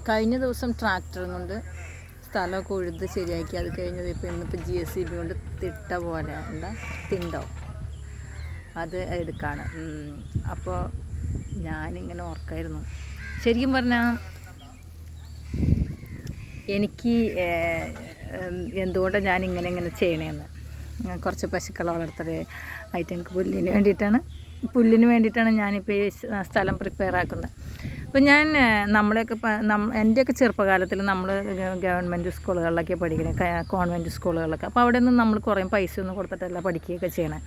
കഴിഞ്ഞ ദിവസം ട്രാക്ടറും കൊണ്ട് സ്ഥലമൊക്കെ ഉഴുത് ശരിയാക്കി. അത് കഴിഞ്ഞത് ഇന്നിപ്പോൾ JCB കൊണ്ട് തിട്ട പോലെ എന്താ തിണ്ടോ അത് എടുക്കാണ്. അപ്പോൾ ഞാനിങ്ങനെ ഓർക്കായിരുന്നു, ശരിക്കും പറഞ്ഞാൽ എനിക്ക് എന്തുകൊണ്ടാണ് ഞാനിങ്ങനെ ചെയ്യണേന്ന്. കുറച്ച് പശുക്കളെ വളർത്തല് ആയിട്ട് എനിക്ക് പുല്ലിന് വേണ്ടിയിട്ടാണ് ഞാനിപ്പോൾ ഈ സ്ഥലം പ്രിപ്പയർ ആക്കുന്നത്. അപ്പോൾ ഞാൻ എൻ്റെയൊക്കെ ചെറുപ്പകാലത്തിൽ നമ്മൾ ഗവൺമെൻറ് സ്കൂളുകളിലൊക്കെ പഠിക്കുന്നത്, കോൺവെൻറ്റ് സ്കൂളുകളിലൊക്കെ. അപ്പോൾ അവിടെ നിന്ന് നമ്മൾ കുറേ പൈസയൊന്നും കൊടുത്തിട്ടല്ല പഠിക്കുകയൊക്കെ ചെയ്യണേ.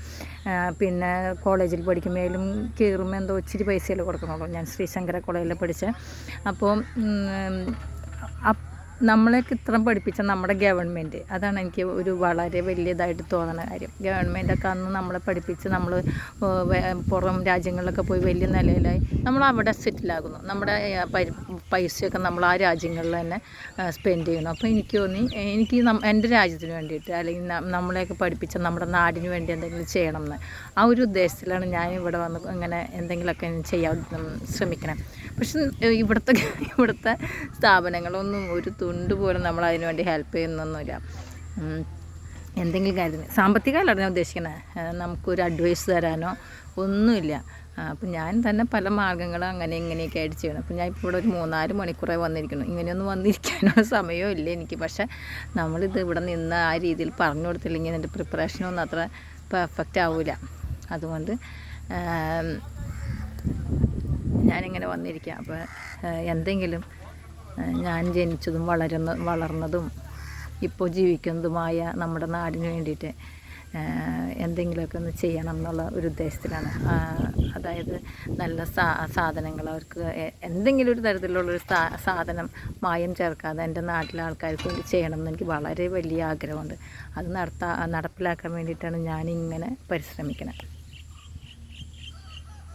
പിന്നെ കോളേജിൽ പഠിക്കുമ്പോഴും കയറുമ്പോൾ എന്തോ ഇച്ചിരി പൈസയല്ലേ കൊടുക്കണുള്ളൂ. ഞാൻ ശ്രീശങ്കര കോളേജിൽ പഠിച്ചത്. അപ്പോൾ നമ്മളെയൊക്കെ ഇത്രയും പഠിപ്പിച്ച നമ്മുടെ ഗവൺമെൻറ്, അതാണ് എനിക്ക് ഒരു വളരെ വലിയതായിട്ട് തോന്നുന്ന കാര്യം. ഗവൺമെൻറ്റൊക്കെ അന്ന് നമ്മളെ പഠിപ്പിച്ച് നമ്മൾ പുറം രാജ്യങ്ങളിലൊക്കെ പോയി വലിയ നിലയിലായി നമ്മൾ അവിടെ സെറ്റിലാകുന്നു. നമ്മുടെ പൈസയൊക്കെ നമ്മൾ ആ രാജ്യങ്ങളിൽ തന്നെ സ്പെൻഡ് ചെയ്യുന്നു. അപ്പോൾ എനിക്ക് തോന്നി, എനിക്ക് എൻ്റെ രാജ്യത്തിന് വേണ്ടിയിട്ട് അല്ലെങ്കിൽ നമ്മളെയൊക്കെ പഠിപ്പിച്ച നമ്മുടെ നാടിന് വേണ്ടി എന്തെങ്കിലും ചെയ്യണം എന്ന് ആ ഒരു ഉദ്ദേശത്തിലാണ് ഞാൻ ഇവിടെ വന്ന് ഇങ്ങനെ എന്തെങ്കിലുമൊക്കെ ചെയ്യാൻ ശ്രമിക്കണം. പക്ഷെ ഇവിടുത്തെ സ്ഥാപനങ്ങളൊന്നും ഒരു തുണ്ട് പോലും നമ്മളതിനു വേണ്ടി ഹെൽപ്പ് ചെയ്യുന്നൊന്നുമില്ല. എന്തെങ്കിലും കാര്യത്തിന് സാമ്പത്തികമല്ല ഞാൻ ഉദ്ദേശിക്കുന്നത്, നമുക്കൊരു അഡ്വൈസ് തരാനോ ഒന്നുമില്ല. അപ്പം ഞാൻ തന്നെ പല മാർഗ്ഗങ്ങളും അങ്ങനെ ഇങ്ങനെയൊക്കെ ആയിട്ട് ചെയ്യണം. അപ്പം ഞാൻ ഇപ്പോൾ ഇവിടെ ഒരു 3-4 മണിക്കൂറായി വന്നിരിക്കുന്നു. ഇങ്ങനെയൊന്നും വന്നിരിക്കാനുള്ള സമയവും ഇല്ല എനിക്ക്. പക്ഷേ നമ്മളിത് ഇവിടെ നിന്ന് ആ രീതിയിൽ പറഞ്ഞു കൊടുത്തില്ലെങ്കിൽ എൻ്റെ പ്രിപ്പറേഷനൊന്നും അത്ര പെർഫെക്റ്റ് ആവില്ല. അതുകൊണ്ട് ഞാനിങ്ങനെ വന്നിരിക്കുക. അപ്പോൾ എന്തെങ്കിലും ഞാൻ ജനിച്ചതും വളർന്നതും ഇപ്പോൾ ജീവിക്കുന്നതുമായ നമ്മുടെ നാടിന് വേണ്ടിയിട്ട് എന്തെങ്കിലുമൊക്കെ ഒന്ന് ചെയ്യണം എന്നുള്ള ഒരു ഉദ്ദേശത്തിലാണ്. അതായത് നല്ല സാധനങ്ങൾ അവർക്ക് എന്തെങ്കിലും ഒരു തരത്തിലുള്ളൊരു സാധനം മായം ചേർക്കാതെ എൻ്റെ നാട്ടിലെ ആൾക്കാർക്ക് വേണ്ടി ചെയ്യണം എന്ന് എനിക്ക് വളരെ വലിയ ആഗ്രഹമുണ്ട്. അത് നടപ്പിലാക്കാൻ വേണ്ടിയിട്ടാണ് ഞാനിങ്ങനെ പരിശ്രമിക്കുന്നത്.